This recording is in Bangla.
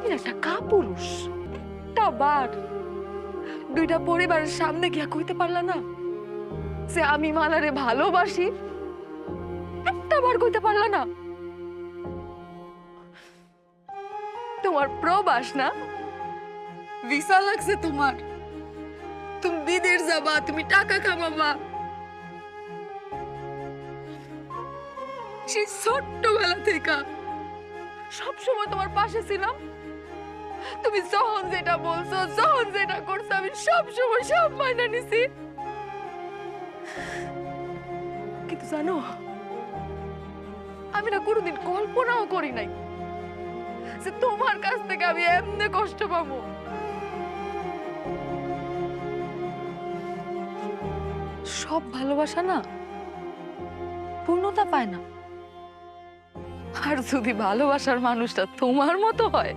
তুমি একটা কাপুরুষ। একটা বার দুইটা পরিবারের সামনে গিয়া কইতে পারলা না যে আমি মালারে ভালোবাসি? একটা বার কইতে পারলা না? তোমার প্রবাস না, ভিসা লাগছে তোমার, তুমি বিদেশ যাবা, তুমি টাকা কামাবা। সেই ছোট্টবেলা থেকে সবসময় তোমার পাশে ছিলাম। তুমি যখন যেটা বলছো, যখন যেটা করছো, আমি সবসময় সব মাইনা নিছি। কিন্তু জানো, আমি না কোনোদিন কল্পনাও করি নাই যে তোমার কাছ থেকে আমি এমনি কষ্ট পাবো। সব ভালোবাসা না পূর্ণতা পায় না। আর যদি ভালোবাসার মানুষটা তোমার মতো হয়,